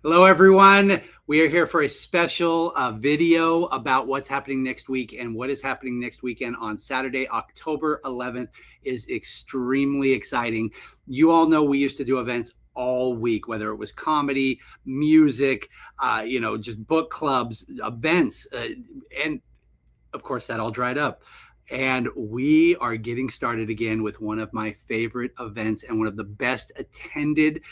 Hello, everyone. We are here for a special video about what's happening next week. And what is happening next weekend on Saturday, October 11th is extremely exciting. You all know we used to do events all week, whether it was comedy, music, just book clubs, events. And of course, that all dried up. And we are getting started again with one of my favorite events and one of the best attended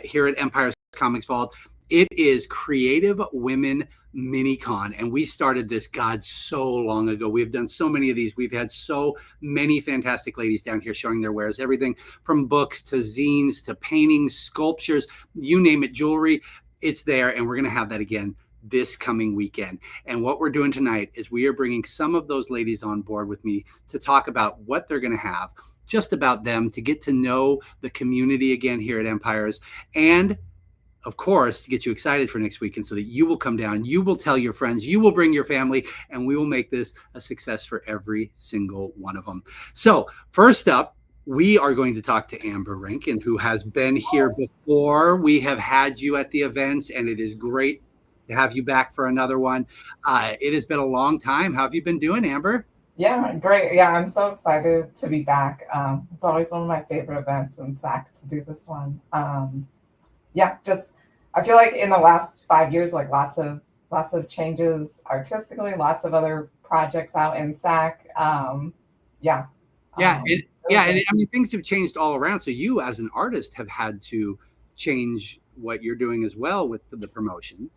here at Empire's Comics Vault. It is Creative Women MiniCon, and we started this, God, so long ago. We've done so many of these. We've had so many fantastic ladies down here showing their wares, everything from books to zines to paintings, sculptures, you name it, jewelry. It's there, and we're going to have that again this coming weekend. And what we're doing tonight is we are bringing some of those ladies on board with me to talk about what they're going to have, just about them, to get to know the community again here at Empires, and of course, to get you excited for next weekend so that you will come down, you will tell your friends, you will bring your family, and we will make this a success for every single one of them. So first up, we are going to talk to Amber Rankin, who has been here before. We have had you at the events, and it is great to have you back for another one. It has been a long time. How have you been doing, Amber? Yeah, great. Yeah, I'm so excited to be back. It's always one of my favorite events in SAC to do this one. I feel like in the last 5 years, like lots of changes artistically, lots of other projects out in SAC. Yeah, and I mean, things have changed all around. So you, as an artist, have had to change what you're doing as well with the promotion.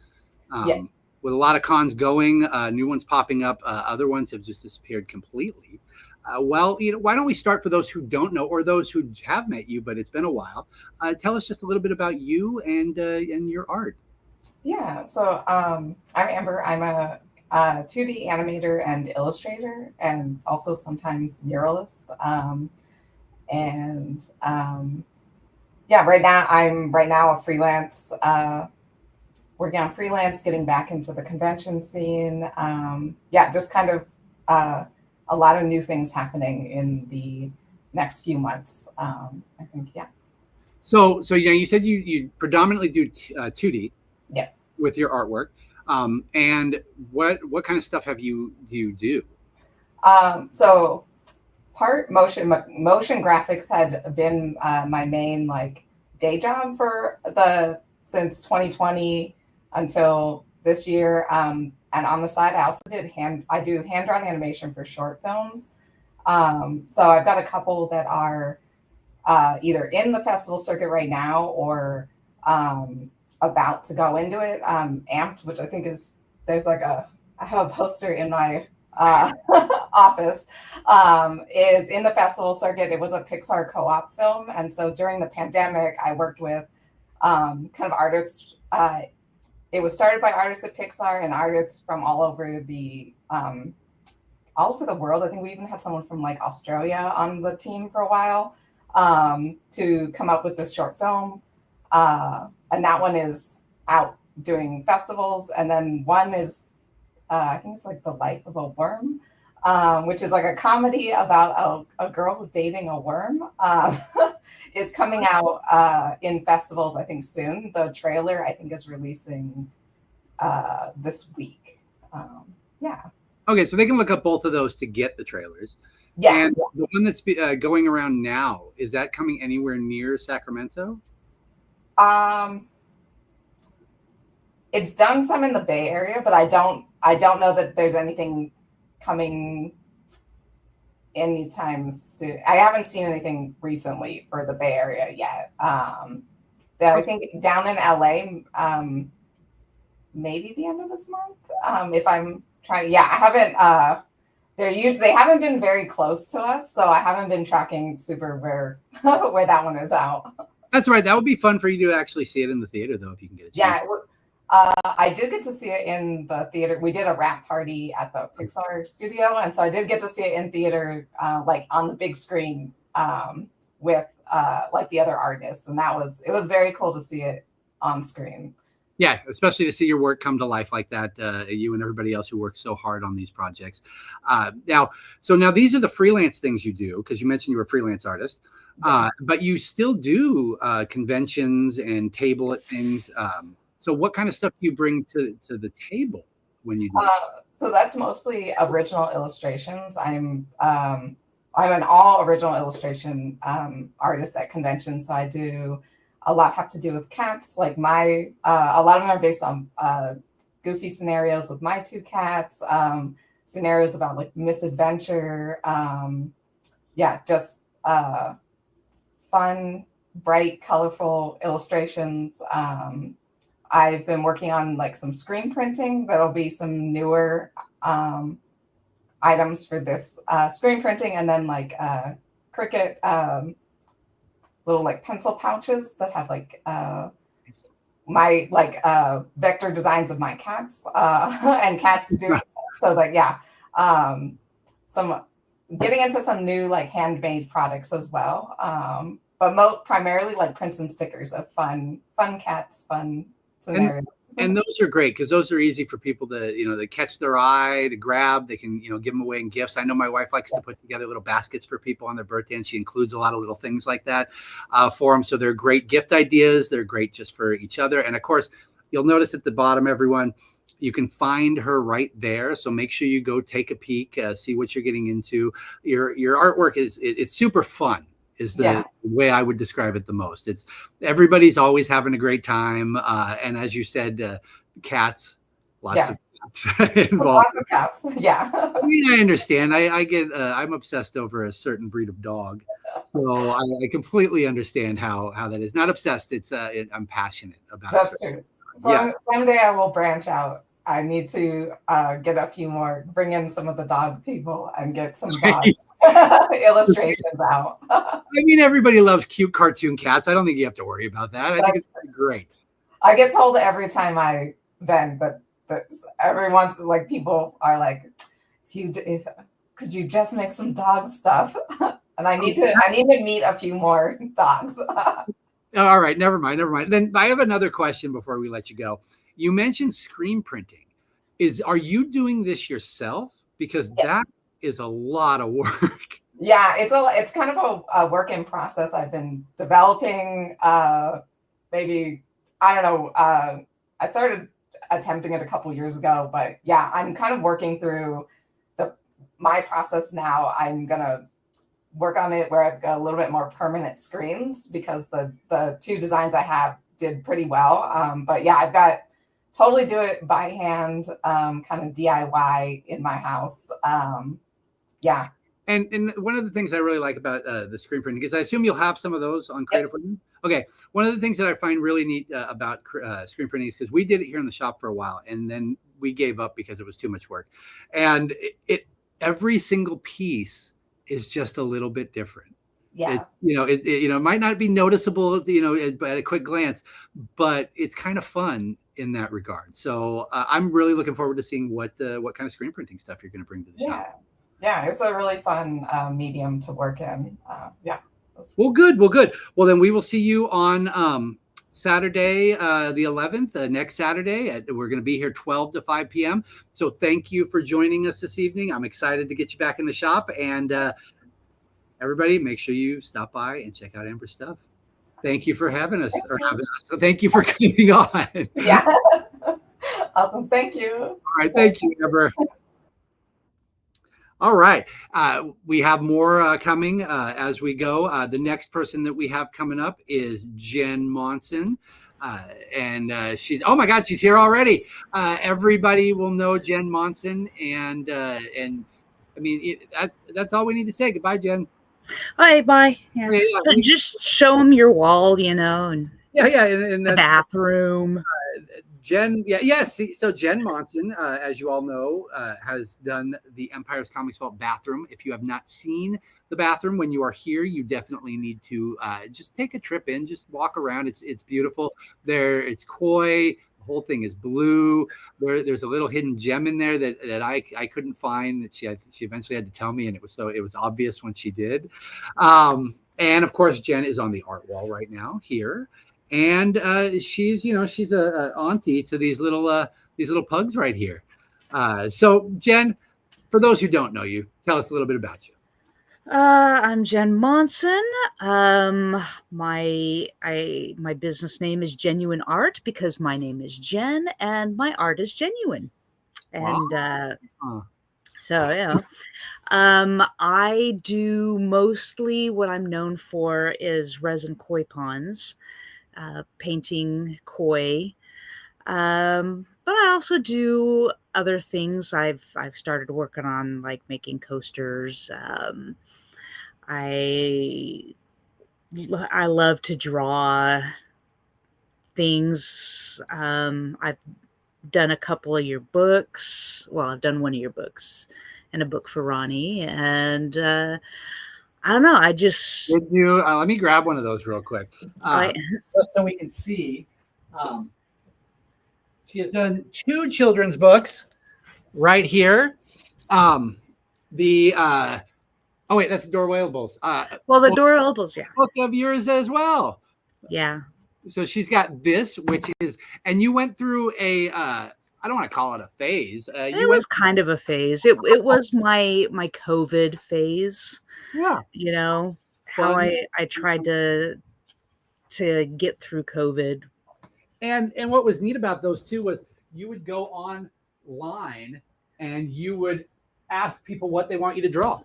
With a lot of cons going, new ones popping up, other ones have just disappeared completely. Why don't we start for those who don't know, or those who have met you, but it's been a while. Tell us just a little bit about you and your art. Yeah, so I'm Amber. I'm a 2D animator and illustrator, and also sometimes muralist. Right now a freelance, working on freelance, getting back into the convention scene. Just kind of a lot of new things happening in the next few months. I think, yeah. So you said you predominantly do 2D. Yeah. With your artwork, and what kind of stuff do you do? So part motion graphics had been my main day job since 2020 until this year. And on the side, I also do hand-drawn animation for short films. So I've got a couple that are either in the festival circuit right now or about to go into it. Amped, which I think I have a poster in my office, is in the festival circuit. It was a Pixar co-op film. And so during the pandemic, I worked with kind of artists. It was started by artists at Pixar and artists from all over the world. I think we even had someone from Australia on the team for a while to come up with this short film. And that one is out doing festivals. And then one is, I think it's The Life of a Worm, which is a comedy about a girl dating a worm. Is coming out in festivals, I think, soon. The trailer, I think, is releasing this week. Okay, so they can look up both of those to get the trailers. Yeah. And the one that's going around now, is that coming anywhere near Sacramento? It's done some in the Bay Area, but I don't know that there's anything coming anytime soon. I haven't seen anything recently for the Bay Area yet. I think down in LA, maybe the end of this month. If I'm trying, I haven't. They haven't been very close to us, so I haven't been tracking super where that one is out. That's right. That would be fun for you to actually see it in the theater, though, if you can get a chance. I did get to see it in the theater. We did a wrap party at the Pixar studio, and so I did get to see it in theater, on the big screen, with the other artists, and it was very cool to see it on screen. Yeah, especially to see your work come to life like that, you and everybody else who works so hard on these projects. Now these are the freelance things you do, because you mentioned you were a freelance artist, but you still do conventions and table at things. So what kind of stuff do you bring to the table when you do that? So that's mostly original illustrations. I'm an all original illustration artist at conventions. So I do a lot have to do with cats. Like a lot of them are based on goofy scenarios with my two cats. Scenarios about like misadventure. Just fun, bright, colorful illustrations. I've been working on like some screen printing. That'll be some newer items for this screen printing, and then like Cricut little like pencil pouches that have like my like vector designs of my cats and cats doing stuff. So like some getting into some new like handmade products as well. But primarily like prints and stickers of fun cats, fun scenarios. And those are great because those are easy for people to, to catch their eye, to grab. They can, give them away in gifts. I know my wife likes to put together little baskets for people on their birthday, and she includes a lot of little things like that for them. So they're great gift ideas. They're great just for each other. And of course, you'll notice at the bottom, everyone, you can find her right there. So make sure you go take a peek, see what you're getting into. Your artwork it's super fun. Is the way I would describe it the most. It's everybody's always having a great time. And as you said, cats, lots of cats involved. Lots of cats. Yeah. I mean, I understand. I get, I'm obsessed over a certain breed of dog. So I completely understand how that is. Not obsessed. I'm passionate about it. That's true. So someday I will branch out. I need to get a few more, bring in some of the dog people and get some dog illustrations out. I mean, everybody loves cute cartoon cats. I don't think you have to worry about that. I think it's great. I get told every time I vend, but every once like people are like, if could you just make some dog stuff? And I need to meet a few more dogs. All right, never mind. Then I have another question before we let you go. You mentioned screen printing. Are you doing this yourself? Because that is a lot of work. Yeah, it's kind of a work in process. I've been developing. Maybe I don't know. I started attempting it a couple years ago, but yeah, I'm kind of working through my process now. I'm gonna work on it where I've got a little bit more permanent screens because the two designs I have did pretty well. But yeah, I've got. Totally do it by hand, kind of DIY in my house. And one of the things I really like about the screen printing is I assume you'll have some of those on Creative for You. Okay. One of the things that I find really neat about screen printing is because we did it here in the shop for a while, and then we gave up because it was too much work. And every single piece is just a little bit different. Yeah. It's, it might not be noticeable, at a quick glance, but it's kind of fun in that regard. So I'm really looking forward to seeing what kind of screen printing stuff you're going to bring to the shop. Yeah, it's a really fun medium to work in. Well, good. Well, then we will see you on Saturday, the 11th, next Saturday. We're going to be here 12 to 5 p.m. So thank you for joining us this evening. I'm excited to get you back in the shop. And everybody, make sure you stop by and check out Amber's stuff. Thank you for having us. So thank you for coming on. Yeah. Awesome. Thank you. All right. Thank you, Amber. All right. We have more coming as we go. The next person that we have coming up is Jen Monson. And she's, oh my God, she's here already. Everybody will know Jen Monson. And I mean, that's all we need to say. Goodbye, Jen. Bye. Yeah. Just show them your wall, and and the bathroom. Jen, So Jen Monson, as you all know, has done the Empire's Comics Vault bathroom. If you have not seen the bathroom when you are here, you definitely need to just take a trip in, just walk around. It's beautiful. It's koi. The whole thing is blue. There's a little hidden gem in there that I couldn't find that she eventually had to tell me, and it was obvious when she did. And of course, Jen is on the art wall right now here, and she's a auntie to these little pugs right here. So Jen, for those who don't know you, tell us a little bit about you. I'm Jen Monson. My business name is Genuine Art because my name is Jen and my art is genuine. And so yeah. I do mostly what I'm known for is resin koi ponds, painting koi. But I also do other things. I've started working on like making coasters. I I love to draw things. I've done a couple of your books. Well, I've done one of your books and a book for Ronnie. And I don't know. I just. Did you? Let me grab one of those real quick. Just so we can see. She has done 2 children's books right here. Oh wait, that's Doorables. Well, the Doorables, yeah. Book of yours as well. Yeah. So she's got this, which is, and you went through a, I don't want to call it a phase. It was kind of a phase. It was my COVID phase. Yeah. You know, how I tried to get through COVID. And what was neat about those 2 was you would go online and you would ask people what they want you to draw.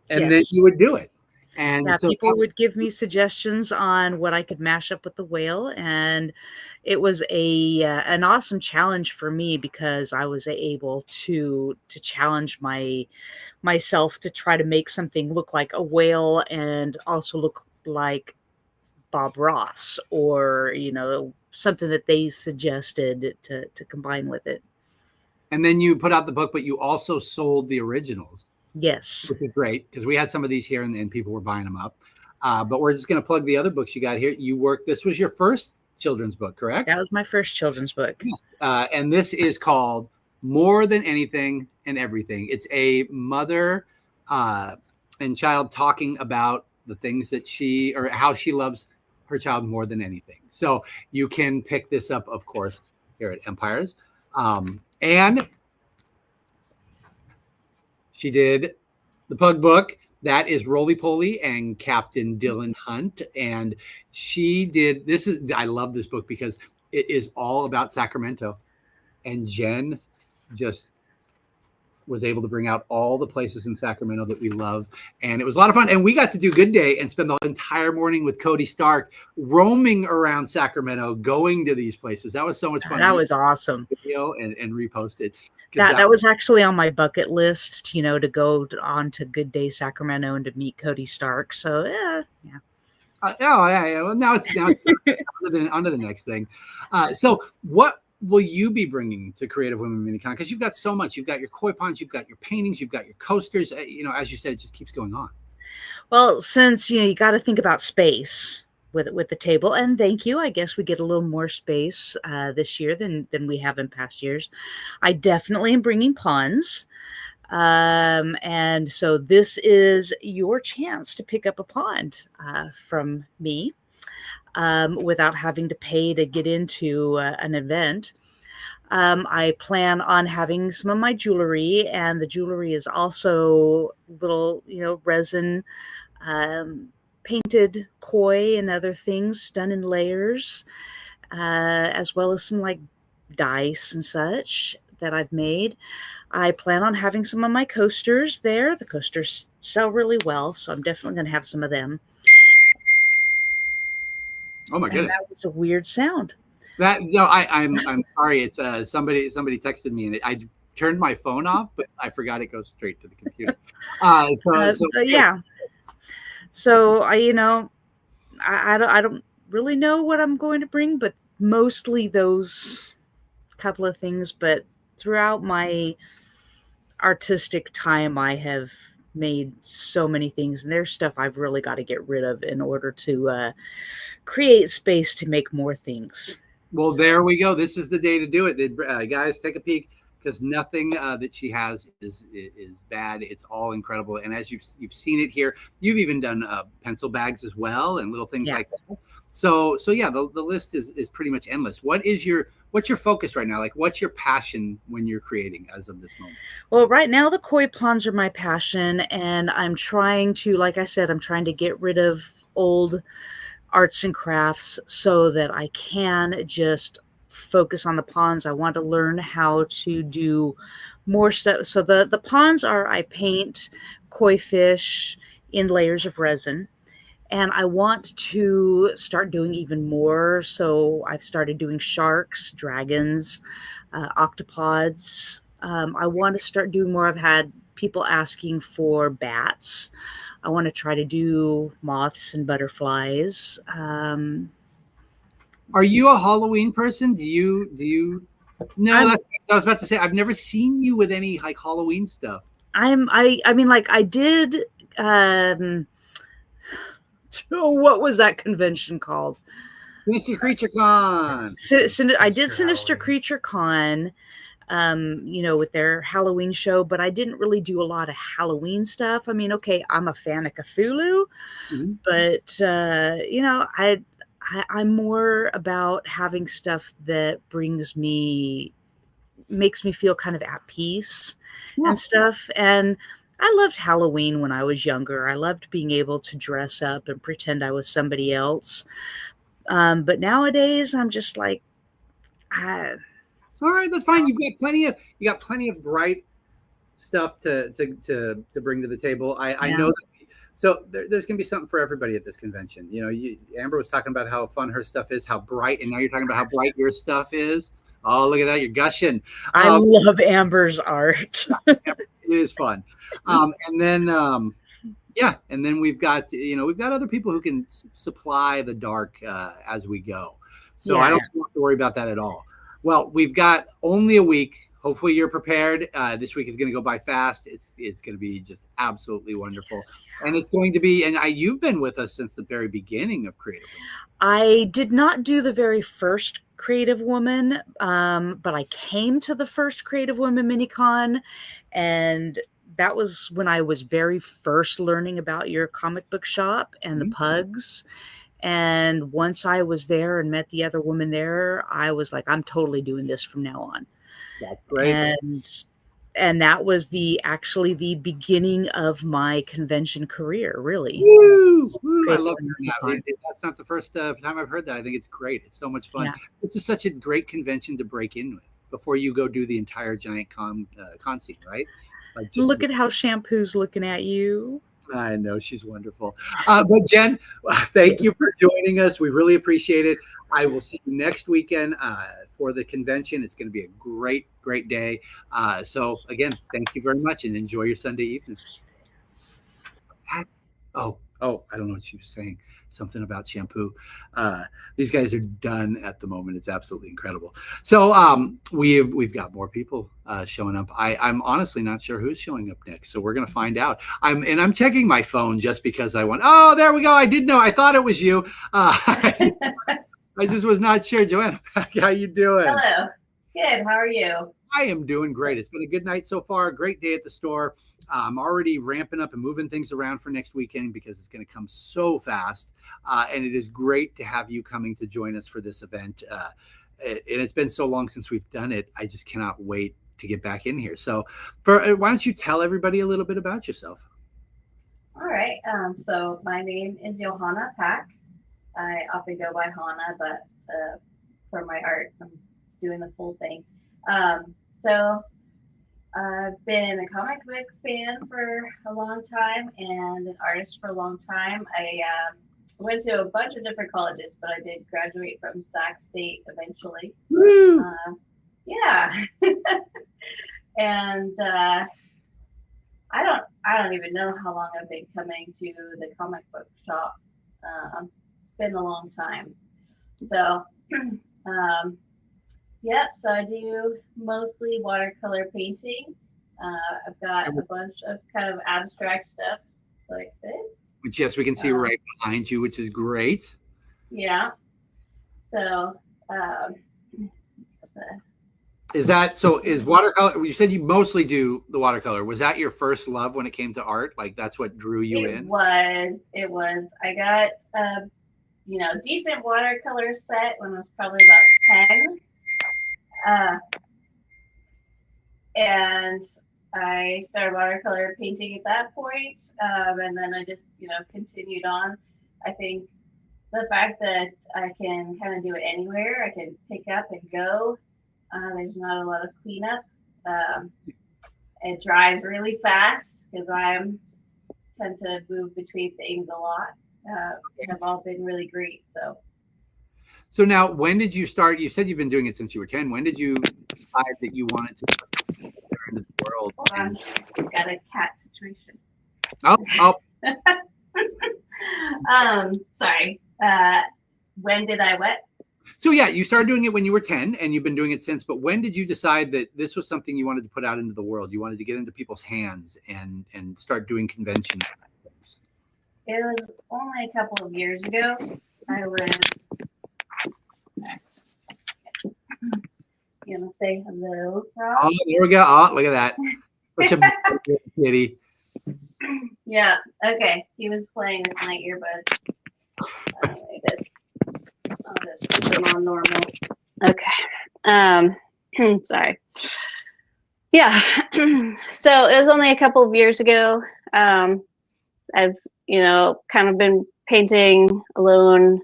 And then you would do it. And yeah, so people would give me suggestions on what I could mash up with the whale, and it was an awesome challenge for me because I was able to challenge myself to try to make something look like a whale and also look like Bob Ross or something that they suggested to combine with it. And then you put out the book, but you also sold the originals. Yes. Which is great because we had some of these here and people were buying them up. But we're just going to plug the other books you got here. This was your first children's book, correct? That was my first children's book. Yes. And this is called More Than Anything and Everything. It's a mother and child talking about the things that how she loves her child more than anything. So you can pick this up, of course, here at Empires. And she did the Pug book. That is Roly Poly and Captain Dylan Hunt. And she did, I love this book because it is all about Sacramento. And Jen just was able to bring out all the places in Sacramento that we love. And it was a lot of fun. And we got to do Good Day and spend the entire morning with Cody Stark roaming around Sacramento, going to these places. That was so much fun. That was awesome. Video and reposted. That was actually on my bucket list, to go on to Good Day Sacramento and to meet Cody Stark. So yeah. Yeah. Well, now it's on to the next thing. So what will you be bringing to Creative Women Minicon? Because you've got so much. You've got your koi ponds, you've got your paintings, you've got your coasters. As you said, it just keeps going on. Well, since you got to think about space with the table, and thank you. I guess we get a little more space this year than we have in past years. I definitely am bringing ponds. And so this is your chance to pick up a pond from me without having to pay to get into an event. I plan on having some of my jewelry, and the jewelry is also little, resin painted koi and other things done in layers, as well as some like dice and such that I've made. I plan on having some of my coasters there. The coasters sell really well, so I'm definitely going to have some of them. Oh my goodness, that was a weird sound. I'm sorry. It's somebody texted me and I turned my phone off, but I forgot it goes straight to the computer. Yeah. So I don't really know what I'm going to bring, but mostly those couple of things. But throughout my artistic time, I have made so many things, and there's stuff I've really got to get rid of in order to create space to make more things. Well, there we go. This is the day to do it. Guys, take a peek, because nothing that she has is bad. It's all incredible. And as you've seen it here, you've even done pencil bags as well and little things like that. So yeah, the list is pretty much endless. What is your what's your focus right now? Like, what's your passion when you're creating as of this moment? Well, right now the koi ponds are my passion, and I'm trying to, like I said, I'm trying to get rid of old arts and crafts so that I can just focus on the ponds. I want to learn how to do more stuff. So the ponds are, I paint koi fish in layers of resin. And I want to start doing even more. So I've started doing sharks, dragons, octopods. I want to start doing more. I've had people asking for bats. I want to try to do moths and butterflies. Are you a Halloween person? Do you? No, that's what I was about to say. I've never seen you with any like Halloween stuff. I mean, like I did. What was that convention called? Sinister Creature Con. I did Sinister Creature Con, with their Halloween show, but I didn't really do a lot of Halloween stuff. I mean, okay, I'm a fan of Cthulhu, but I'm more about having stuff that makes me feel kind of at peace and stuff. And I loved Halloween when I was younger. I loved being able to dress up and pretend I was somebody else. But nowadays I'm just like, all right, that's fine. You got plenty of bright stuff to bring to the table. I know that. So there's going to be something for everybody at this convention. Amber was talking about how fun her stuff is, how bright, and now you're talking about how bright your stuff is. Oh, look at that. You're gushing. I love Amber's art. It is fun. And then we've got other people who can supply the dark as we go. So I don't have to worry about that at all. Well, we've got only a week. Hopefully you're prepared. This week is going to go by fast. It's going to be just absolutely wonderful. And it's going to be, you've been with us since the very beginning of Creative Women. I did not do the very first Creative Woman, but I came to the first Creative Women Minicon, and that was when I was very first learning about your comic book shop and the pugs. And once I was there and met the other woman there, I was like, I'm totally doing this from now on. That's great. And that was actually the beginning of my convention career, really. Woo! I love that. That's not the first time I've heard that. I think it's great. It's so much fun. Yeah. It's just such a great convention to break in with before you go do the entire giant con scene, right? Like look at how Shampoo's looking at you. I know, she's wonderful. But Jen, thank you for joining us. We really appreciate it. I will see you next weekend for the convention. It's going to be a great, great day. So again, thank you very much and enjoy your Sunday evening. Oh, I don't know what she was saying. Something about shampoo. These guys are done at the moment. It's absolutely incredible. So we've got more people showing up. I'm honestly not sure who's showing up next. So we're gonna find out. I'm checking my phone just because I went, oh, there we go. I did know. I thought it was you. I just was not sure. Joanna, how you doing? Hello. Good. How are you? I am doing great. It's been a good night so far. Great day at the store. I'm already ramping up and moving things around for next weekend because it's going to come so fast. And it is great to have you coming to join us for this event. And it's been so long since we've done it. I just cannot wait to get back in here. So why don't you tell everybody a little bit about yourself? All right. So my name is Johanna Pack. I often go by Hannah, but for my art, I'm doing the full thing. So I've been a comic book fan for a long time and an artist for a long time. I went to a bunch of different colleges, but I did graduate from Sac State eventually. Yeah. And I don't even know how long I've been coming to the comic book shop. It's been a long time. So yep, so I do mostly watercolor painting. I've got a bunch of kind of abstract stuff like this. Which, yes, we can see right behind you, which is great. Yeah. So, is watercolor, you said you mostly do the watercolor. Was that your first love when it came to art? Like that's what drew you in? It was. I got a decent watercolor set when I was probably about 10. And I started watercolor painting at that point, and then I just, continued on. I think the fact that I can kind of do it anywhere, I can pick up and go. There's not a lot of cleanup. It dries really fast because I tend to move between things a lot. Have all been really great. So now, when did you start? You said you've been doing it since you were 10. When did you decide that you wanted to put it into the world? Hold on, I've got a cat situation. Oh. Sorry. When did I what? So yeah, you started doing it when you were 10 and you've been doing it since, but when did you decide that this was something you wanted to put out into the world? You wanted to get into people's hands and start doing conventions? It was only a couple of years ago. I was, you want to say hello, Rob? Oh, there we go. Oh, look at that. Such a kitty. Yeah, okay. He was playing with my earbuds. I'll just put them on normal. Okay. Sorry. Yeah. So it was only a couple of years ago. I've, kind of been painting alone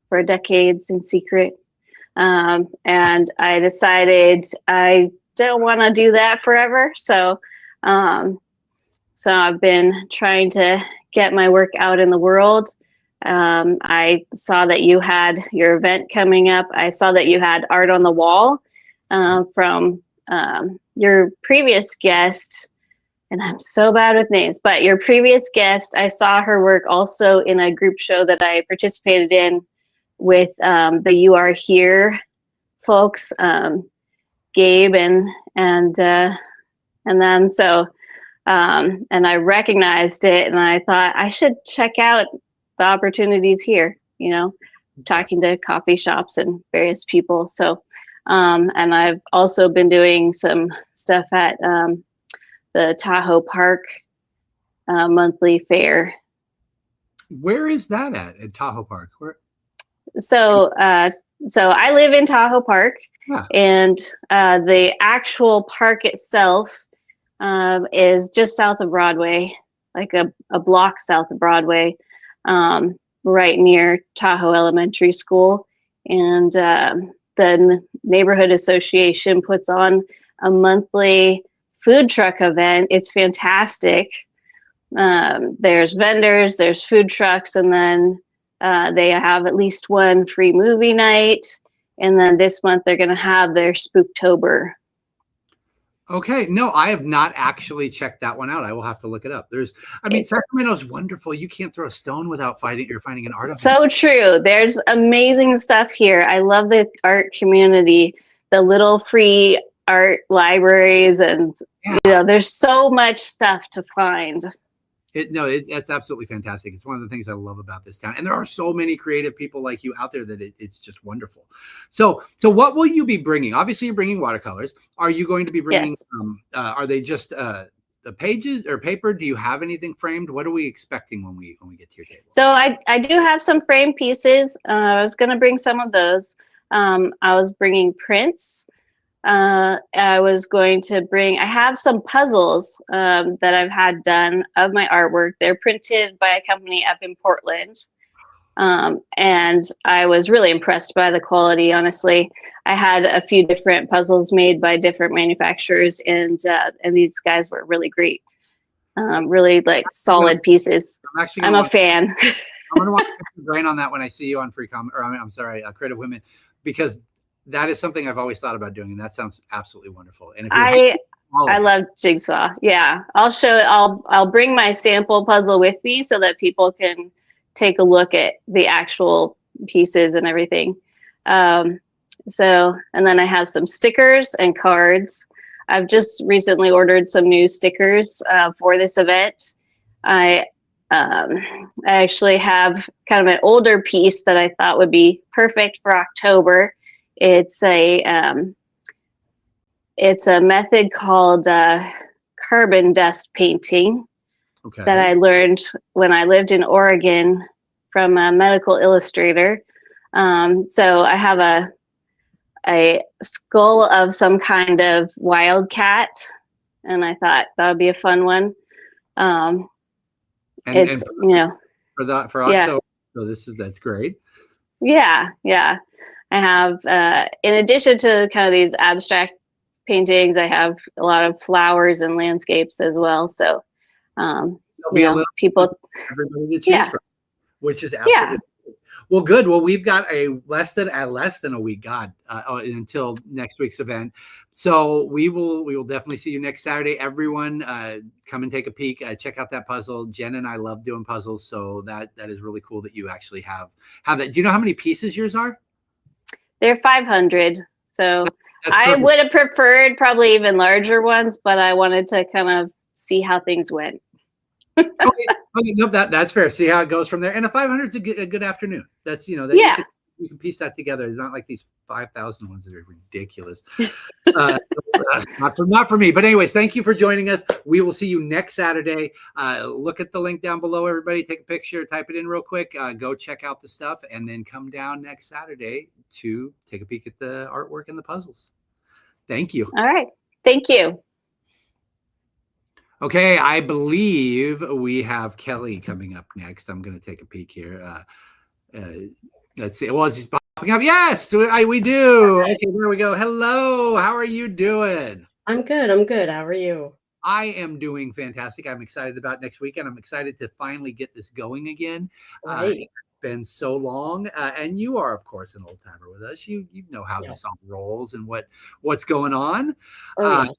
for decades in secret. And I decided I don't want to do that forever. So I've been trying to get my work out in the world. I saw that you had your event coming up. I saw that you had art on the wall from your previous guest, and I'm so bad with names, but your previous guest, I saw her work also in a group show that I participated in with the You Are Here folks, Gabe and them. So, and I recognized it, and I thought I should check out the opportunities here, talking to coffee shops and various people. So, and I've also been doing some stuff at the Tahoe Park monthly fair. Where is that at Tahoe Park? Where? So I live in Tahoe Park, and the actual park itself is just south of Broadway, like a block south of Broadway, right near Tahoe Elementary School. And the neighborhood association puts on a monthly food truck event. It's fantastic. There's vendors, there's food trucks, and then they have at least one free movie night. And then this month they're going to have their Spooktober. Okay. No, I have not actually checked that one out. I will have to look it up. Sacramento's wonderful. You can't throw a stone without finding an artifact. So true. There's amazing stuff here. I love the art community, the little free art libraries, and there's so much stuff to find. It's absolutely fantastic. It's one of the things I love about this town. And there are so many creative people like you out there that it's just wonderful. So what will you be bringing? Obviously, you're bringing watercolors. Are you going to be bringing, yes. Are they just the pages or paper? Do you have anything framed? What are we expecting when we get to your table? So I do have some framed pieces. I was going to bring some of those. I was bringing prints. I was going to bring, I have some puzzles that I've had done of my artwork. They're printed by a company up in Portland. And I was really impressed by the quality, honestly. I had a few different puzzles made by different manufacturers, and these guys were really great. Really like solid pieces. I'm a fan. I'm going to want to grain on that when I see you on Creative Women, because that is something I've always thought about doing, and that sounds absolutely wonderful. And I love Jigsaw. Yeah, I'll bring my sample puzzle with me so that people can take a look at the actual pieces and everything. And then I have some stickers and cards. I've just recently ordered some new stickers for this event. I actually have kind of an older piece that I thought would be perfect for October. It's a method called carbon dust painting that I learned when I lived in Oregon from a medical illustrator. So I have a skull of some kind of wildcat, and I thought that would be a fun one. It's for October. Yeah. So that's great. Yeah. I have, in addition to kind of these abstract paintings, I have a lot of flowers and landscapes as well. So, be a little people, everybody to choose from, which is absolutely well. Good. Well, we've got less than a week, until next week's event. So we will definitely see you next Saturday. Everyone, come and take a peek. Check out that puzzle. Jen and I love doing puzzles, so that is really cool that you actually have that. Do you know how many pieces yours are? They're 500. So I would have preferred probably even larger ones, but I wanted to kind of see how things went. Okay. Nope, that's fair. See how it goes from there. And a 500 is a good afternoon. That's you can piece that together. It's not like these 5,000 ones that are ridiculous. Not for me. But anyways, thank you for joining us. We will see you next Saturday. Look at the link down below, everybody. Take a picture, type it in real quick. Go check out the stuff, and then come down next Saturday to take a peek at the artwork and the puzzles. Thank you. All right. Thank you. Okay, I believe we have Kelly coming up next. I'm going to take a peek here. Let's see. Well, she's popping up. Yes, we do. Okay, there we go. Hello. How are you doing? I'm good. How are you? I am doing fantastic. I'm excited about next weekend. I'm excited to finally get this going again. Right. It's been so long. And you are, of course, an old timer with us. You know how this all rolls and what's going on. Oh, yeah.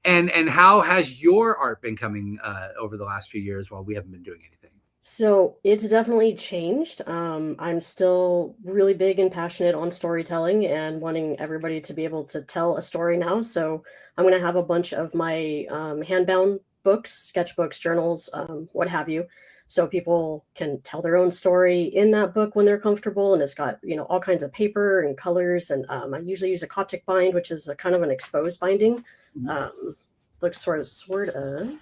And how has your art been coming over the last few years while we haven't been doing anything? So it's definitely changed. I'm still really big and passionate on storytelling and wanting everybody to be able to tell a story now. So I'm going to have a bunch of my handbound books, sketchbooks, journals, what have you. So people can tell their own story in that book when they're comfortable. And it's got, all kinds of paper and colors. And I usually use a Coptic bind, which is a kind of an exposed binding. Looks sort of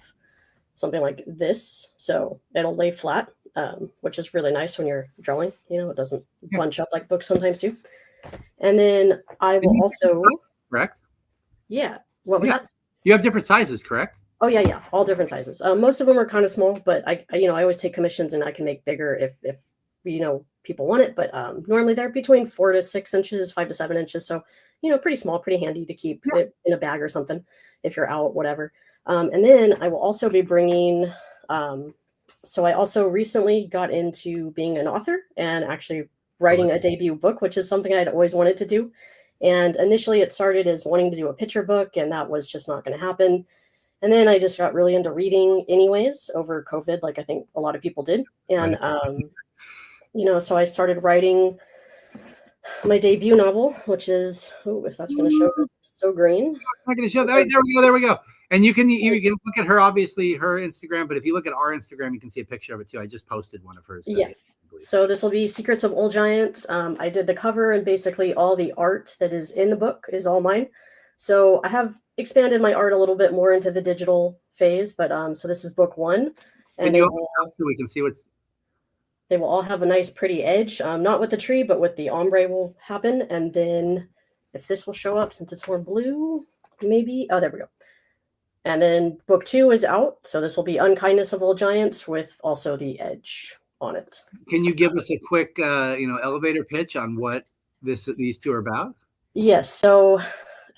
something like this. So it'll lay flat, which is really nice when you're drawing. It doesn't bunch up like books sometimes do. And then I will also... Correct? Yeah. What was that? You have different sizes, correct? Oh, yeah. All different sizes. Most of them are kind of small, but I always take commissions and I can make bigger if people want it. But normally they're between 4 to 6 inches, 5 to 7 inches. So, pretty small, pretty handy to keep it in a bag or something if you're out, whatever. And then I will also be bringing, so I also recently got into being an author and actually writing a debut book, which is something I'd always wanted to do. And initially it started as wanting to do a picture book, and that was just not going to happen. And then I just got really into reading anyways over COVID, like I think a lot of people did. And, so I started writing my debut novel, which is, if that's going to show, it's so green. I'm not going to show that. There we go. And you can look at her, obviously her Instagram, but if you look at our Instagram, you can see a picture of it too. I just posted one of hers. Yeah. So this will be Secrets of Old Giants. I did the cover, and basically all the art that is in the book is all mine. So I have expanded my art a little bit more into the digital phase, but so this is book 1. And we can see they will all have a nice pretty edge, not with the tree, but with the ombre will happen. And then if this will show up, since it's more blue, maybe, there we go. And then book 2 is out. So this will be Unkindness of Old Giants with also the edge on it. Can you give us a quick, elevator pitch on what these two are about? Yes. So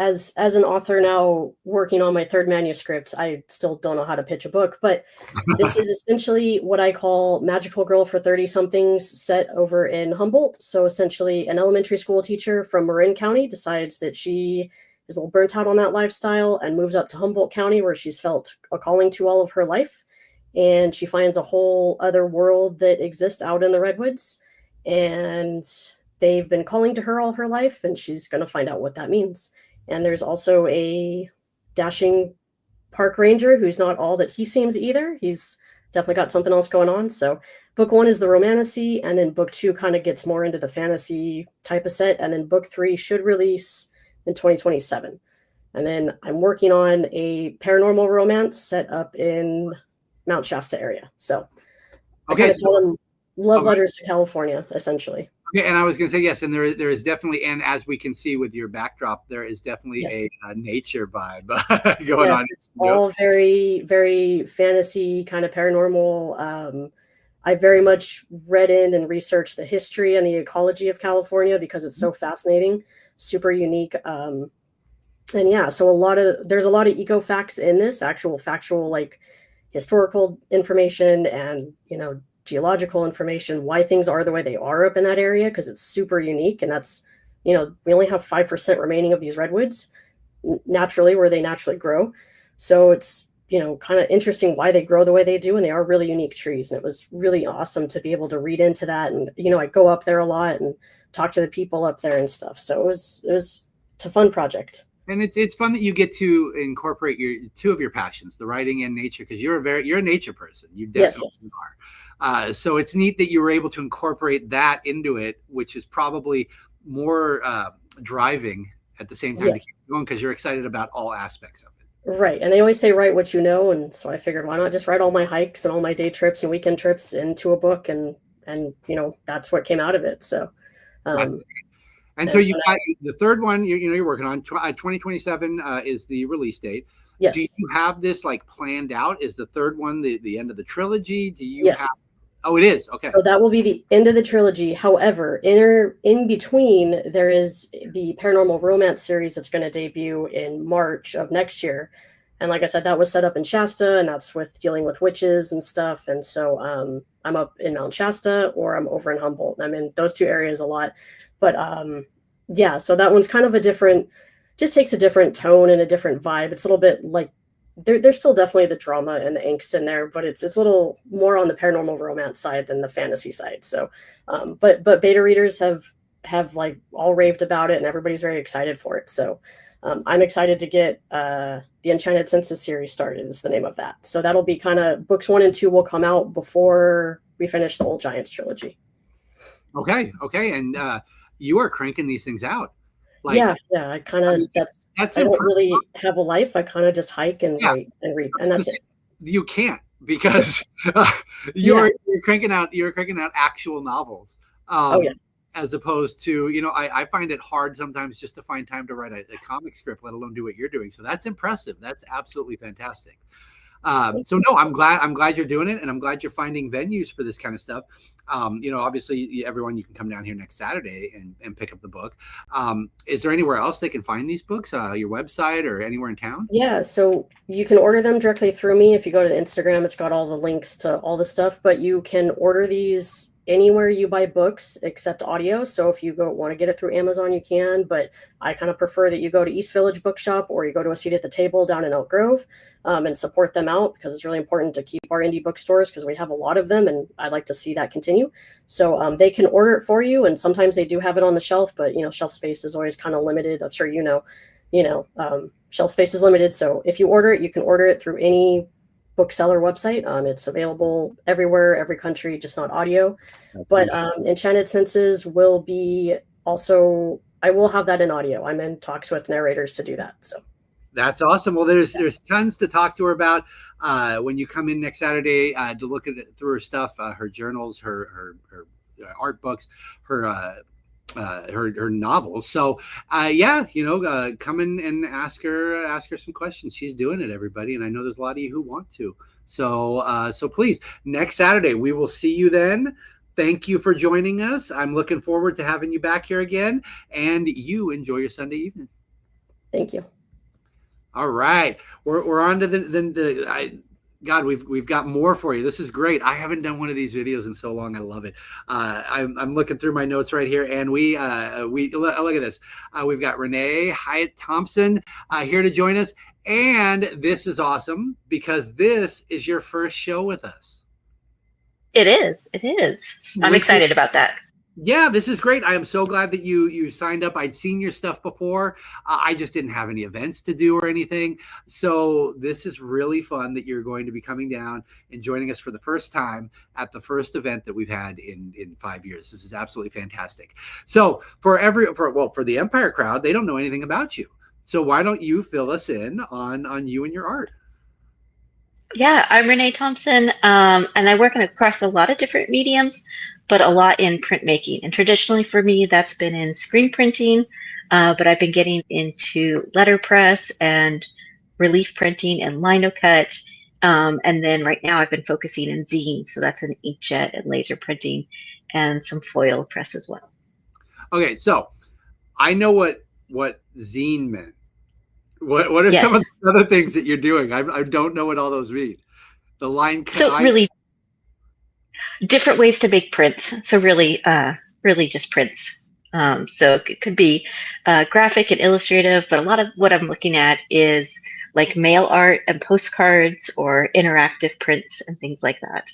as an author now working on my 3rd manuscript, I still don't know how to pitch a book, but this is essentially what I call Magical Girl for 30-somethings set over in Humboldt. So essentially an elementary school teacher from Marin County decides that she is a little burnt out on that lifestyle and moves up to Humboldt County, where she's felt a calling to all of her life. And she finds a whole other world that exists out in the redwoods. And they've been calling to her all her life, and she's going to find out what that means. And there's also a dashing park ranger who's not all that he seems either. He's definitely got something else going on. So book 1 is the romantasy, and then book 2 kind of gets more into the fantasy type of set. And then book 3 should release in 2027. And then I'm working on a paranormal romance set up in Mount Shasta area. So I kind of call them love letters to California, essentially. Yeah, and I was going to say yes, and there is definitely, and as we can see with your backdrop, there is definitely Yes. a nature vibe going Yes, on. it's all very, very fantasy, kind of paranormal. I very much read in and researched the history and the ecology of California because it's so fascinating, super unique. And yeah, so there's a lot of eco facts in this, actual factual, like historical information and, geological information, why things are the way they are up in that area, because it's super unique. And that's, we only have 5% remaining of these redwoods naturally where they naturally grow. So it's, kind of interesting why they grow the way they do. And they are really unique trees. And it was really awesome to be able to read into that. And, I go up there a lot and talk to the people up there and stuff. So it's a fun project. And it's fun that you get to incorporate two of your passions, the writing and nature, because you're a nature person. You definitely Yes. are. So it's neat that you were able to incorporate that into it, which is probably more driving at the same time to keep going because you're excited about all aspects of it. Right. And they always say write what you know. And so I figured, why not just write all my hikes and all my day trips and weekend trips into a book, and that's what came out of it. So and so you've got the third one you're working on. 2027 is the release date. Yes. Do you have this like planned out? Is the third one the end of the trilogy? Do you have? Oh, it is. Okay. So that will be the end of the trilogy. However, in between, there is the paranormal romance series that's going to debut in March of next year. And like I said, that was set up in Shasta, and that's with dealing with witches and stuff. And so I'm up in Mount Shasta, or I'm over in Humboldt. I'm in those two areas a lot. But yeah, so that one's kind of just takes a different tone and a different vibe. It's a little bit like, there's still definitely the drama and the angst in there, but it's a little more on the paranormal romance side than the fantasy side. So, but beta readers have like all raved about it, and everybody's very excited for it. So, I'm excited to get the Enchanted Senses series started. Is the name of that. So that'll be kind of books 1 and 2 will come out before we finish the Old Giants trilogy. Okay, and you are cranking these things out. Like, yeah. I kind of I don't really have a life. I kind of just hike and write and read, and that's it. You can't, because you're cranking out actual novels. As opposed to, I find it hard sometimes just to find time to write a comic script, let alone do what you're doing. So that's impressive. That's absolutely fantastic. So no, I'm glad you're doing it, and I'm glad you're finding venues for this kind of stuff. Obviously everyone, you can come down here next Saturday and pick up the book. Is there anywhere else they can find these books? Your website or anywhere in town? Yeah, so you can order them directly through me. If you go to the Instagram, it's got all the links to all the stuff, but you can order these anywhere you buy books except audio. So if you want to get it through Amazon, you can, but I kind of prefer that you go to East Village Bookshop, or you go to A Seat at the Table down in Elk Grove, and support them out, because it's really important to keep our indie bookstores, because we have a lot of them, and I'd like to see that continue. So they can order it for you, and sometimes they do have it on the shelf, but shelf space is always kind of limited. I'm sure shelf space is limited. So if you order it, you can order it through any bookseller website. It's available everywhere, every country, just not audio. But Enchanted Senses will be also, I will have that in audio. I'm in talks with narrators to do that. So that's awesome. Well, there's tons to talk to her about when you come in next Saturday to look at it through her stuff, her journals, her art books, her novels. So come in and ask her some questions. She's doing it, everybody, and I know there's a lot of you who want to. So please, next Saturday we will see you then. Thank you for joining us. I'm looking forward to having you back here again, and you enjoy your Sunday evening. Thank you. All right, we're on to God, we've got more for you. This is great. I haven't done one of these videos in so long. I love it. I'm looking through my notes right here, and we look at this. We've got Renee Hyatt Thompson here to join us, and this is awesome because this is your first show with us. It is. I'm excited about that. Yeah, this is great. I am so glad that you signed up. I'd seen your stuff before. I just didn't have any events to do or anything. So this is really fun that you're going to be coming down and joining us for the first time at the first event that we've had in 5 years. This is absolutely fantastic. So for the Empire crowd, they don't know anything about you. So why don't you fill us in on you and your art? Yeah, I'm Renee Thompson, and I work across a lot of different mediums. but a lot in printmaking. And traditionally for me, that's been in screen printing, but I've been getting into letterpress and relief printing and linocut. And then right now I've been focusing in zine. So that's an inkjet and laser printing and some foil press as well. Okay, so I know what zine meant. What are Yes. some of the other things that you're doing? I don't know what all those mean. The line. So really different ways to make prints. So really just prints. So it could be graphic and illustrative, but a lot of what I'm looking at is like mail art and postcards or interactive prints and things like that.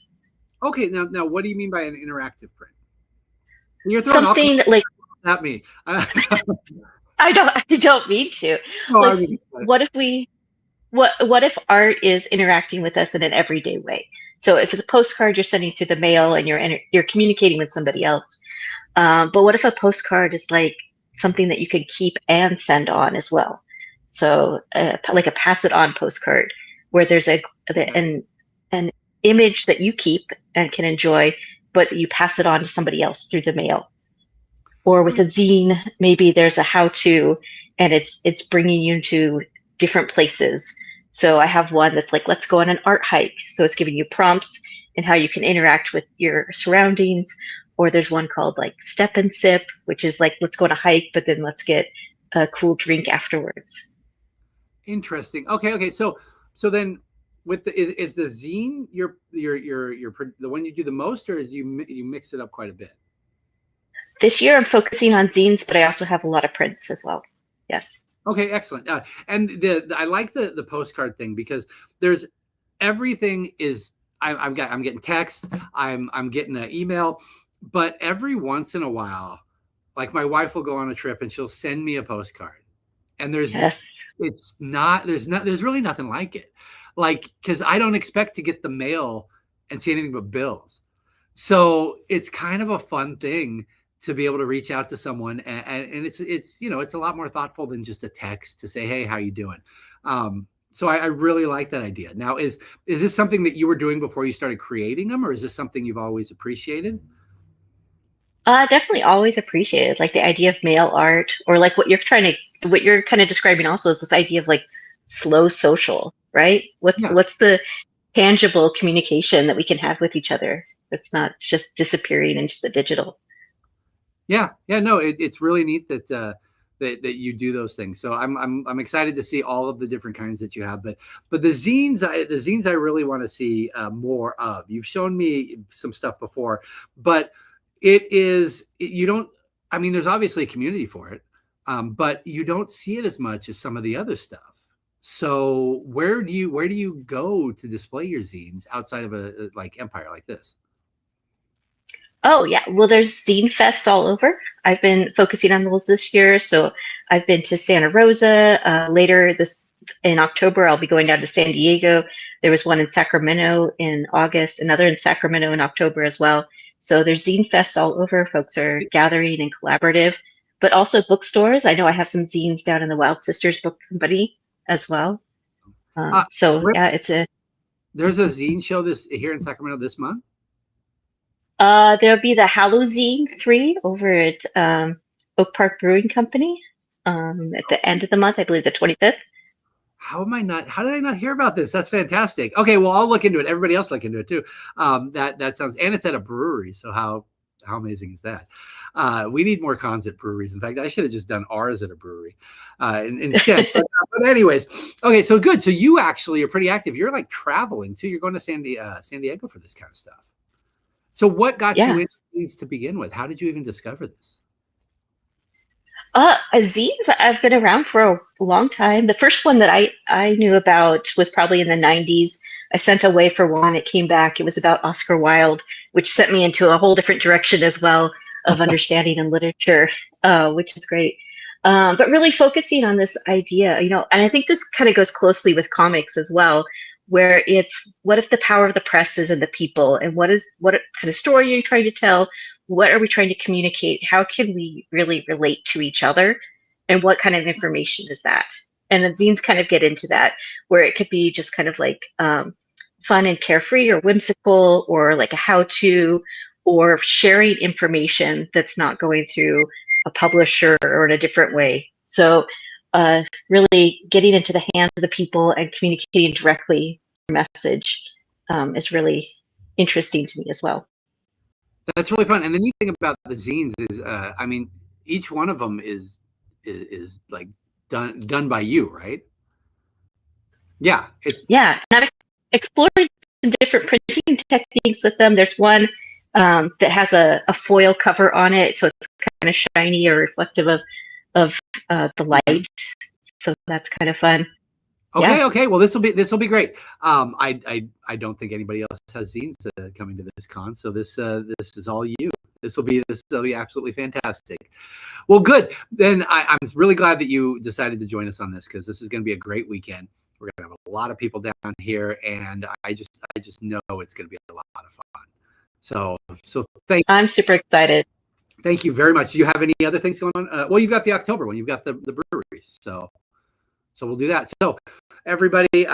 Okay, now what do you mean by an interactive print? You're throwing something like at me. I don't mean to. No, like, what if art is interacting with us in an everyday way? So if it's a postcard you're sending through the mail and you're communicating with somebody else, but what if a postcard is like something that you can keep and send on as well? So like a pass it on postcard where there's an image that you keep and can enjoy, but you pass it on to somebody else through the mail. Or with a zine, maybe there's a how-to and it's bringing you to different places. So I have one that's like, let's go on an art hike. So it's giving you prompts and how you can interact with your surroundings. Or there's one called like Step and Sip, which is like, let's go on a hike, but then let's get a cool drink afterwards. Interesting. Okay. So then with is the zine your the one you do the most, or is you mix it up quite a bit? This year I'm focusing on zines, but I also have a lot of prints as well. Yes. Okay, excellent. And I like the postcard thing because there's everything is I'm getting text, I'm getting an email, but every once in a while, like my wife will go on a trip and she'll send me a postcard, and there's really nothing like it, like because I don't expect to get the mail and see anything but bills, so it's kind of a fun thing to be able to reach out to someone, and it's it's a lot more thoughtful than just a text to say, hey, how you doing? So I really like that idea. Now, is this something that you were doing before you started creating them, or is this something you've always appreciated? Definitely always appreciated, like the idea of mail art, or like what you're kind of describing also is this idea of like slow social, right? What's the tangible communication that we can have with each other that's not just disappearing into the digital? Yeah, no, it's really neat that that you do those things. So I'm excited to see all of the different kinds that you have. But the zines I really want to see more of. You've shown me some stuff before, but there's obviously a community for it, but you don't see it as much as some of the other stuff. So where do you go to display your zines outside of a like Empire like this? Oh yeah, well there's zine fests all over. I've been focusing on those this year. So I've been to Santa Rosa. Later in October, I'll be going down to San Diego. There was one in Sacramento in August, another in Sacramento in October as well. So there's zine fests all over. Folks are gathering and collaborative, but also bookstores. I know I have some zines down in the Wild Sisters Book Company as well. There's a zine show here in Sacramento this month. There'll be the Halloween 3 over at Oak Park Brewing Company at the end of the month, I believe the 25th. How did I not hear about this? That's fantastic. Okay, well, I'll look into it. Everybody else look into it too. That sounds, and it's at a brewery. So how amazing is that? We need more cons at breweries. In fact, I should have just done ours at a brewery instead. But anyways, okay, so good. So you actually are pretty active. You're like traveling too. You're going to San Diego for this kind of stuff. So what got you into these to begin with? How did you even discover this? Zines, I've been around for a long time. The first one that I knew about was probably in the 90s. I sent away for one. It came back. It was about Oscar Wilde, which sent me into a whole different direction as well of understanding and literature, which is great. But really focusing on this idea, and I think this kind of goes closely with comics as well, where it's what if the power of the press is in the people, and what kind of story are you trying to tell? What are we trying to communicate? How can we really relate to each other? And what kind of information is that? And the zines kind of get into that, where it could be just kind of like fun and carefree or whimsical, or like a how-to, or sharing information that's not going through a publisher or in a different way. So really getting into the hands of the people and communicating directly message is really interesting to me as well. That's really fun. And the neat thing about the zines is, I mean, each one of them is like done by you, right? Yeah. Yeah. And I've explored some different printing techniques with them. There's one that has a foil cover on it, so it's kind of shiny or reflective of the light. So that's kind of fun. Okay, Yeah. okay. Well, this will be great. I don't think anybody else has zines coming to this con, so this is all you. This will be absolutely fantastic. Well, good. Then I'm really glad that you decided to join us on this, because this is going to be a great weekend. We're going to have a lot of people down here, and I just know it's going to be a lot of fun. So I'm super excited. Thank you very much. Do you have any other things going on? Well, you've got the October one. You've got the breweries. So we'll do that. So everybody,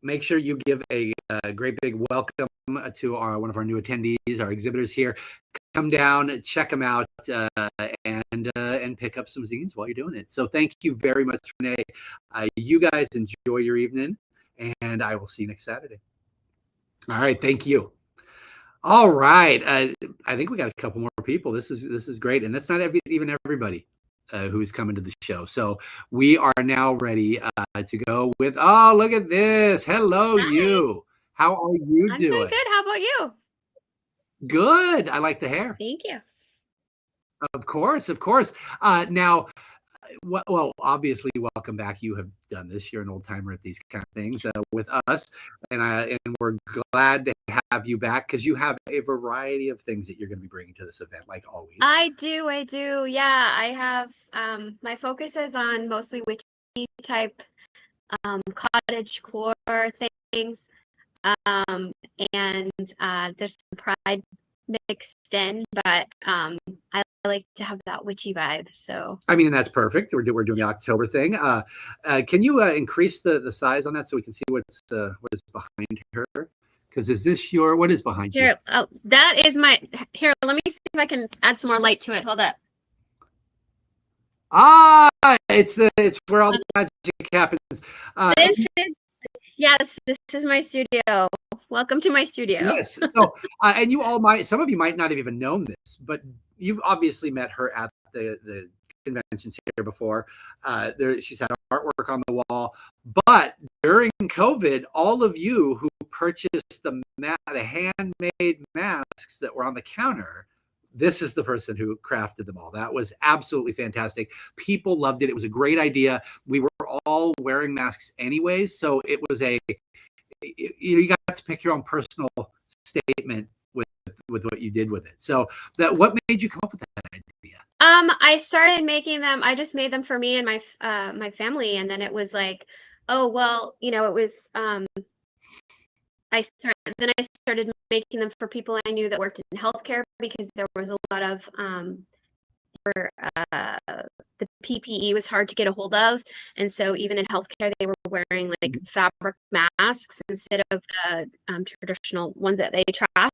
make sure you give a great big welcome to one of our new attendees, our exhibitors here. Come down, check them out, and pick up some zines while you're doing it. So thank you very much, Renee. You guys enjoy your evening, and I will see you next Saturday. All right, thank you. All right, I think we got a couple more people. This is great, and that's not even everybody who's coming to the show. So we are now ready to go with. Oh, look at this! Hello, Hi. you. How are you I'm doing? doing good. How about you? Good. I like the hair. Thank you. Of course. Now, well, obviously, welcome back. You have done this. You're an old timer at these kind of things with us, and we're glad to have you back, because you have a variety of things that you're going to be bringing to this event, like always. I do. Yeah, I have. My focus is on mostly witchy type, cottage core things, and there's some pride mixed in, but I like to have that witchy vibe. So I mean, and that's perfect. We're doing the October thing. Can you increase the size on that so we can see what is behind her? Because what is behind you? here, oh, that is my. Here, let me see if I can add some more light to it. Hold up. It's where all the magic happens. This is my studio. Welcome to my studio. Yes. So, and some of you might not have even known this, but you've obviously met her at the conventions here before. She's had artwork on the wall, but during COVID, all of you who purchased the handmade masks that were on the counter, this is the person who crafted them all. That was absolutely fantastic. People loved it. It was a great idea. We were all wearing masks anyways, so it was you got to pick your own personal statement with what you did with it. So what made you come up with that idea? I started making them. I just made them for me and my family, and then it was like, oh well, it was. I started making them for people I knew that worked in healthcare, because there was a lot of the PPE was hard to get a hold of, and so even in healthcare they were wearing like fabric masks instead of the traditional ones that they trashed.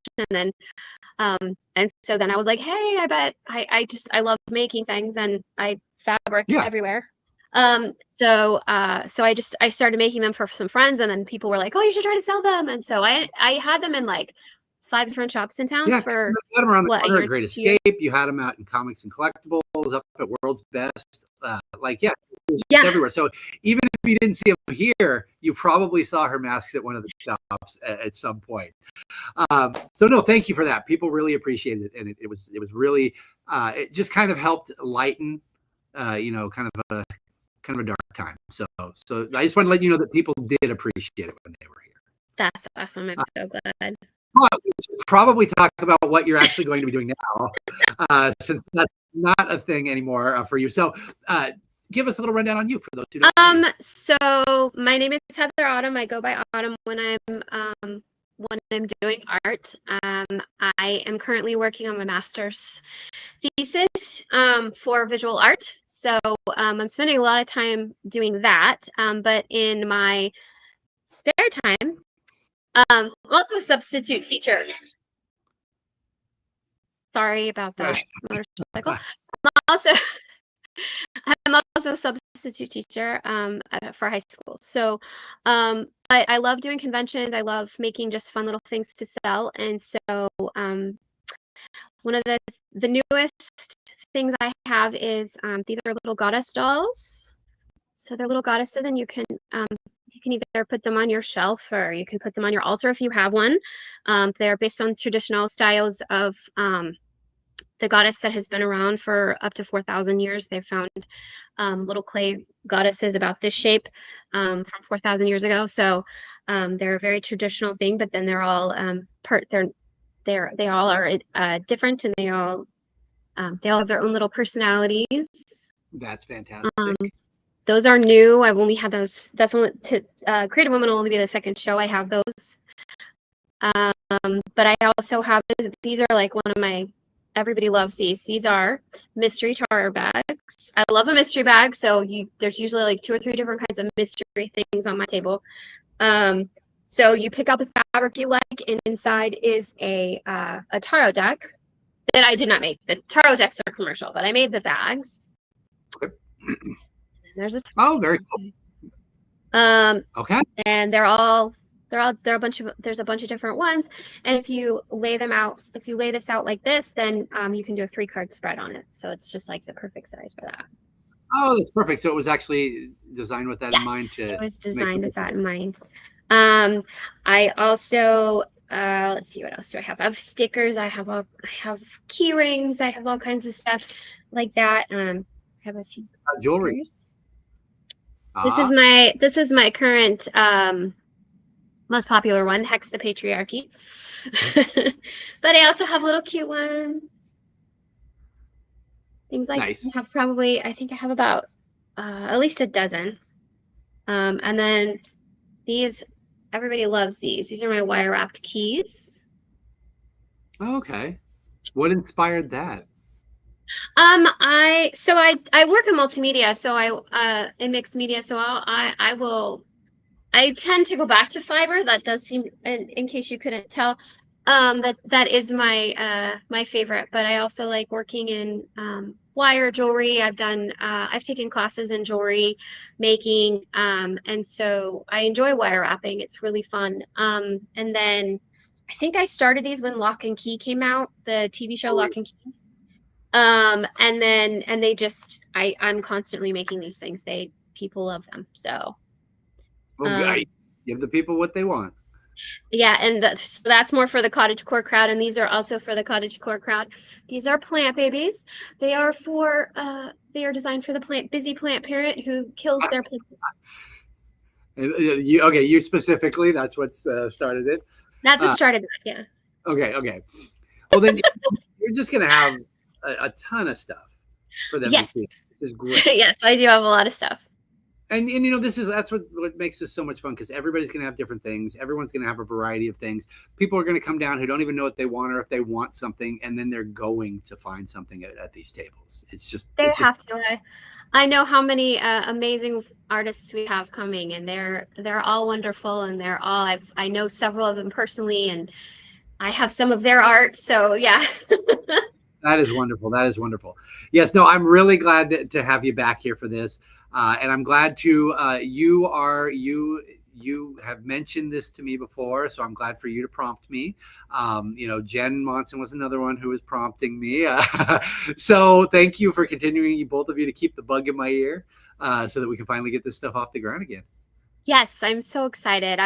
And so then I was like, hey, I bet I love making things, and I fabric everywhere. So I started making them for some friends, and then people were like, oh, you should try to sell them. And so I had them in like 5 different shops in town for you had them around the corner at Great Escape. Years. You had them out in Comics and Collectibles, up at World's Best. It was everywhere. So even if you didn't see them here, you probably saw her masks at one of the shops at some point. So no, thank you for that. People really appreciated it, and it was really it just kind of helped lighten kind of a dark time. So I just want to let you know that people did appreciate it when they were here. That's awesome. I'm so glad. But we should probably talk about what you're actually going to be doing now, since that's not a thing anymore for you. So give us a little rundown on you for those who don't know you. So my name is Heather Autumn. I go by Autumn when I'm doing art. I am currently working on my master's thesis for visual art. So I'm spending a lot of time doing that. But in my spare time, I'm also a substitute teacher. Sorry about that motorcycle. Also, I'm also a substitute teacher for high school. So, but I love doing conventions. I love making just fun little things to sell. And so, one of the newest things I have is these are little goddess dolls. So they're little goddesses, and you can either put them on your shelf or you can put them on your altar if you have one. They're based on traditional styles of the goddess that has been around for up to 4,000 years. They've found little clay goddesses about this shape from 4,000 years ago. So they're a very traditional thing, but then they're all they all are different, and they all have their own little personalities. That's fantastic. Those are new. I've only had those. That's only Creative Women will only be the second show I have those. But I also have these are like one of my. Everybody loves these. These are mystery tarot bags. I love a mystery bag, so there's usually like 2 or 3 different kinds of mystery things on my table. So you pick out the fabric you like, and inside is a tarot deck that I did not make. The tarot decks are commercial, but I made the bags. Okay. There's a very cool. Okay. And they're a bunch of there's a bunch of different ones, and if you lay this out like this, then you can do a 3-card spread on it. So it's just like the perfect size for that. Oh, that's perfect. So it was actually designed with that in mind. It was designed with that in mind. I also let's see, what else do I have? I have stickers. I have key rings. I have all kinds of stuff like that. I have a few jewelry. This is my current most popular one, Hex the Patriarchy. But I also have little cute ones. Things like nice. I think I have about at least a dozen. And then these, everybody loves these. These are my wire wrapped keys. Okay. What inspired that? I work in multimedia, so I in mixed media, so I tend to go back to fiber. That does seem, in case you couldn't tell, that is my favorite. But I also like working in wire jewelry. I've taken classes in jewelry making, and so I enjoy wire wrapping. It's really fun. And then I think I started these when Lock and Key came out, the TV show Lock and Key. And they just, I'm constantly making these things. People love them. So. Well, give the people what they want. Yeah, and so that's more for the cottagecore crowd, and these are also for the cottagecore crowd. These are plant babies. They are designed for the busy plant parent who kills their plants. You specifically, that's what started it? That's what started that, yeah. Okay. Well, then you're just going to have a ton of stuff for them to see. This is great. Yes, I do have a lot of stuff. And that's what makes this so much fun, because everybody's going to have different things. Everyone's going to have a variety of things. People are going to come down who don't even know what they want or if they want something, and then they're going to find something at these tables. They have to. I know how many amazing artists we have coming, and they're all wonderful, and I know several of them personally, and I have some of their art. So yeah. That is wonderful. Yes, no, I'm really glad to have you back here for this. And I'm glad to, you have mentioned this to me before, so I'm glad for you to prompt me. Jen Monson was another one who was prompting me. So thank you for continuing, both of you, to keep the bug in my ear so that we can finally get this stuff off the ground again. Yes, I'm so excited.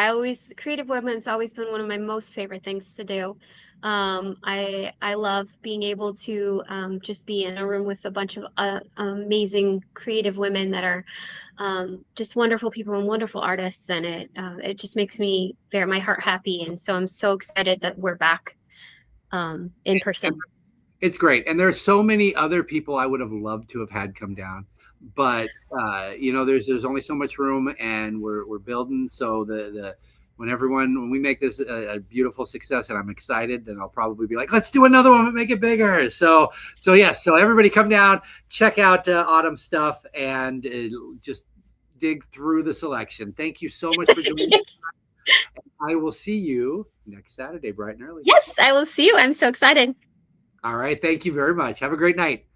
Creative Women's always been one of my most favorite things to do. I love being able to just be in a room with a bunch of amazing creative women that are just wonderful people and wonderful artists, and it just makes my heart happy. And so I'm so excited that we're back in person. It's great, and there's so many other people I would have loved to have had come down, but there's only so much room, and we're building. So when we make this a beautiful success, and I'm excited, then I'll probably be like, let's do another one, but make it bigger. So everybody come down, check out Autumn's stuff, and just dig through the selection. Thank you so much for joining me. I will see you next Saturday, bright and early. Yes, I will see you. I'm so excited. All right. Thank you very much. Have a great night.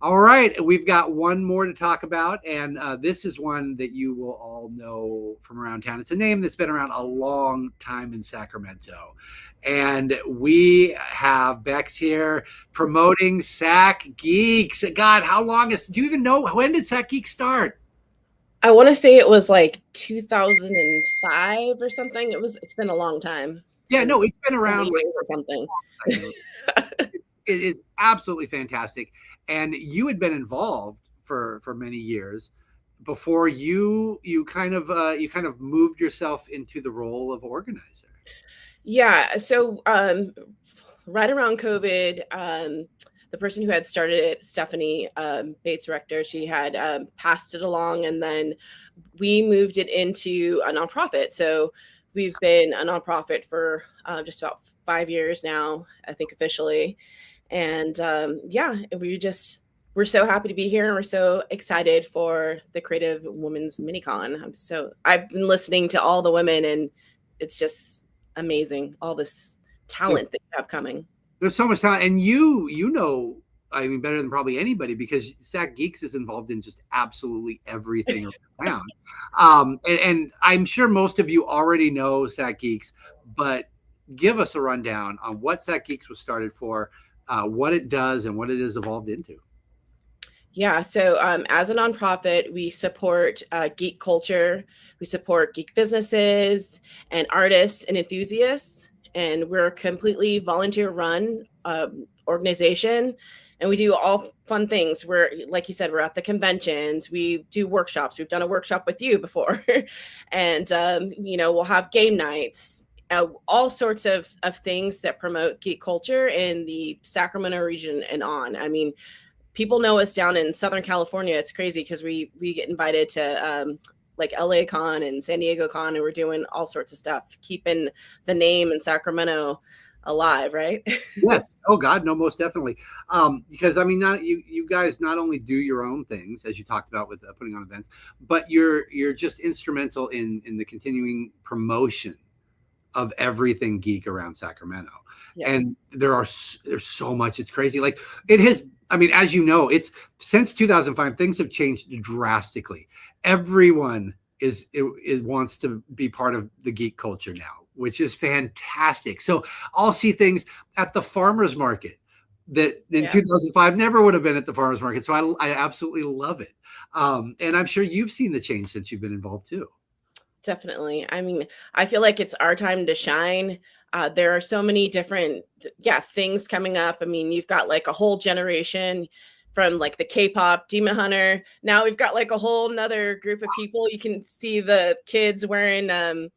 All right. We've got one more to talk about. And this is one that you will all know from around town. It's a name that's been around a long time in Sacramento. And we have Bex here promoting Sac Geeks. God, how long do you even know, when did Sac Geeks start? I want to say it was like 2005 or something. It's been a long time. Yeah, no, it's been around like or something. It is absolutely fantastic. And you had been involved for many years before you kind of moved yourself into the role of organizer. Yeah. So right around COVID, the person who had started it, Stephanie Bates Rector, she had passed it along, and then we moved it into a nonprofit. So we've been a nonprofit for just about 5 years now, I think officially. And yeah, we're so happy to be here, and we're so excited for the Creative Women's Minicon. I've been listening to all the women, and it's just amazing, all this talent that you have coming. There's so much talent, and you know, I mean, better than probably anybody, because Sac Geeks is involved in just absolutely everything around. And I'm sure most of you already know Sac Geeks, but give us a rundown on what Sac Geeks was started for, what it does, and what it has evolved into. Yeah, so as a nonprofit, we support geek culture, we support geek businesses and artists and enthusiasts, and we're a completely volunteer-run organization, and we do all fun things. We're, like you said, we're at the conventions, we do workshops. We've done a workshop with you before, and we'll have game nights. All sorts of things that promote geek culture in the Sacramento region and on. I mean, people know us down in Southern California. It's crazy because we get invited to like LA Con and San Diego Con, and we're doing all sorts of stuff, keeping the name in Sacramento alive, right? Yes. Oh God, no, most definitely. Because I mean, you guys not only do your own things, as you talked about with putting on events, but you're just instrumental in the continuing promotion of everything geek around Sacramento. Yes. And there's so much. It's crazy. Like it has. I mean, as you know, it's since 2005, things have changed drastically. Everyone wants to be part of the geek culture now, which is fantastic. So I'll see things at the farmer's market that in 2005 never would have been at the farmer's market. So I absolutely love it. And I'm sure you've seen the change since you've been involved too. Definitely. I mean, I feel like it's our time to shine. There are so many different, things coming up. I mean, you've got like a whole generation from like the K-pop Demon Hunter. Now we've got like a whole nother group of people. You can see the kids wearing the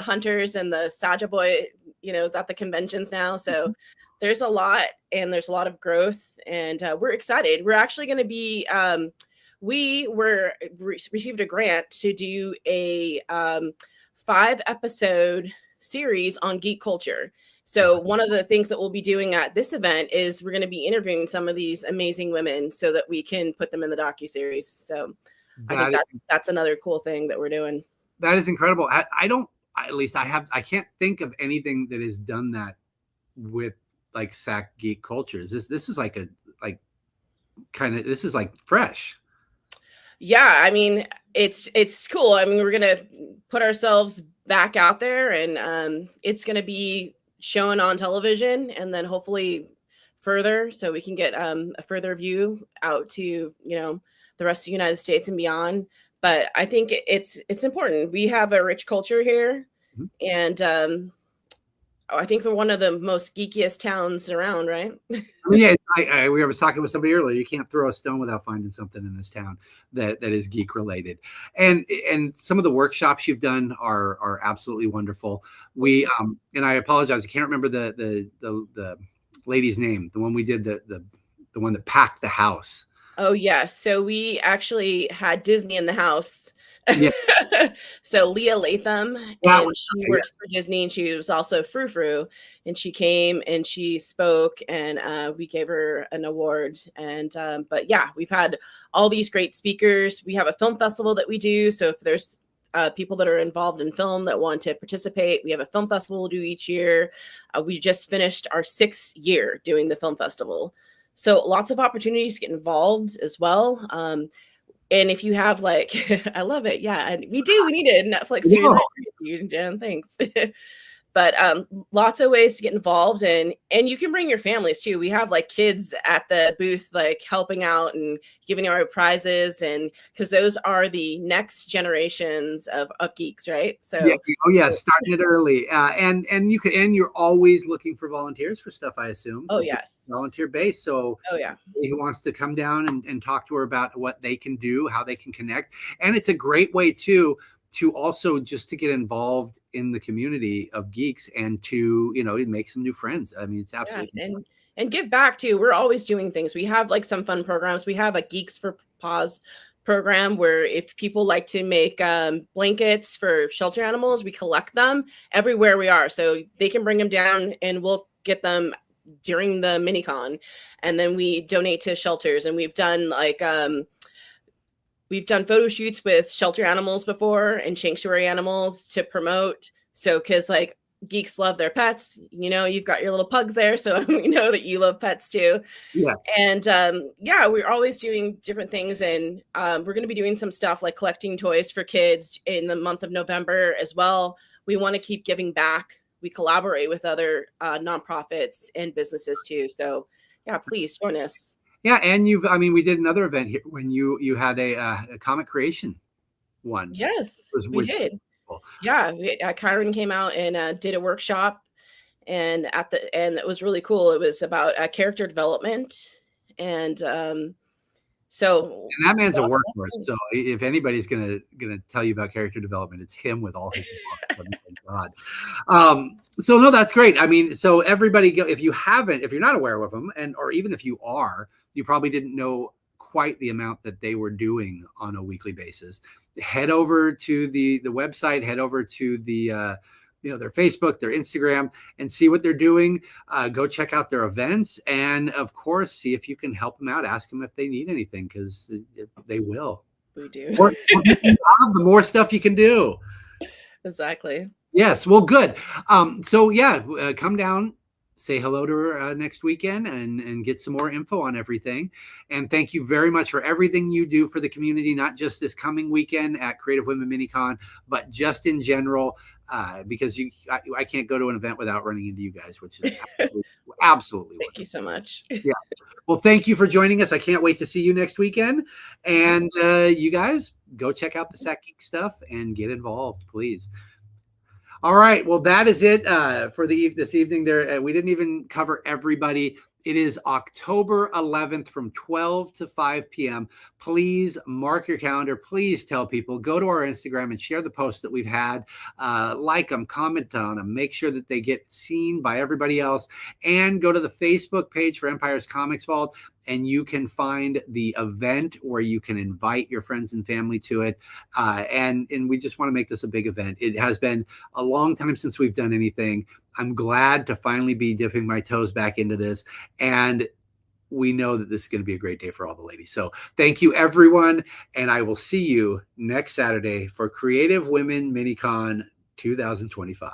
Hunters and the Saja Boy, is at the conventions now. So there's a lot, and there's a lot of growth, and we're excited. We're actually going to be, we received a grant to do a 5-episode series on geek culture. So one of the things that we'll be doing at this event is we're going to be interviewing some of these amazing women so that we can put them in the docuseries. So I think that's another cool thing that we're doing. That is incredible. I can't think of anything that has done that with like Sac geek cultures. This is like this is like fresh. Yeah, I mean, it's cool. I mean, we're going to put ourselves back out there, and it's going to be shown on television, and then hopefully further, so we can get a further view out to, the rest of the United States and beyond. But I think it's important. We have a rich culture here, and I think we're one of the most geekiest towns around, right? Yeah, we was talking with somebody earlier. You can't throw a stone without finding something in this town that is geek related. And some of the workshops you've done are absolutely wonderful. We and I apologize, I can't remember the lady's name. The one we did the one that packed the house. Oh yes, so we actually had Disney in the house. Yeah. So Leah Latham, and she works for Disney, and she was also Frou-Frou, and she came and she spoke, and we gave her an award. And but yeah, we've had all these great speakers. We have a film festival that we do. So if there's people that are involved in film that want to participate. We have a film festival we'll do each year. We just finished our 6th year doing the film festival. So lots of opportunities to get involved as well. And if you have like, I love it. Yeah, and we need it. Netflix series. I agree with you, Jen. Thanks. But lots of ways to get involved, and you can bring your families too. We have like kids at the booth like helping out and giving away prizes, and because those are the next generations of geeks, right? So starting it early, and you're always looking for volunteers for stuff, I assume. Oh yes, volunteer based. So yeah, who wants to come down and talk to her about what they can do, how they can connect, and it's a great way to also just to get involved in the community of geeks and to, make some new friends. I mean, it's absolutely and give back too. We're always doing things. We have like some fun programs. We have a Geeks for Paws program where if people like to make blankets for shelter animals, we collect them everywhere we are. So they can bring them down and we'll get them during the mini-con. And then we donate to shelters. And we've done like we've done photo shoots with shelter animals before and sanctuary animals to promote. So, because like geeks love their pets, you've got your little pugs there. So we know that you love pets too. Yes. And we're always doing different things. And we're going to be doing some stuff like collecting toys for kids in the month of November as well. We want to keep giving back. We collaborate with other nonprofits and businesses too. So yeah, please join us. Yeah, and we did another event here when you had a comic creation one. Yes, we did. Cool. Yeah, Kyron came out and did a workshop, and it was really cool. It was about character development, and so and that man's a workhorse. So if anybody's gonna tell you about character development, it's him with all his books. God. So no, that's great. I mean, so everybody go, if you're not aware of them, or even if you are, you probably didn't know quite the amount that they were doing on a weekly basis. Head over to the website, head over to the their Facebook, their Instagram, and see what they're doing. Go check out their events, and of course, see if you can help them out. Ask them if they need anything, because they will. We do. The more stuff you can do. Exactly. Yes. Well, good. So yeah, come down, say hello to her next weekend, and get some more info on everything. And thank you very much for everything you do for the community, not just this coming weekend at Creative Women Minicon, but just in general, because I can't go to an event without running into you guys, which is absolutely Thank you so much. Yeah. Well, thank you for joining us. I can't wait to see you next weekend. And you guys go check out the Sack Geek stuff and get involved, please. All right. Well, that is it for this evening. There, we didn't even cover everybody. It is October 11th from 12 to 5 p.m. Please mark your calendar. Please tell people. Go to our Instagram and share the posts that we've had. Like them, comment on them. Make sure that they get seen by everybody else. And go to the Facebook page for Empire's Comics Vault, and you can find the event where you can invite your friends and family to it. And we just want to make this a big event. It has been a long time since we've done anything. I'm glad to finally be dipping my toes back into this. And we know that this is going to be a great day for all the ladies. So thank you, everyone. And I will see you next Saturday for Creative Women Minicon 2025.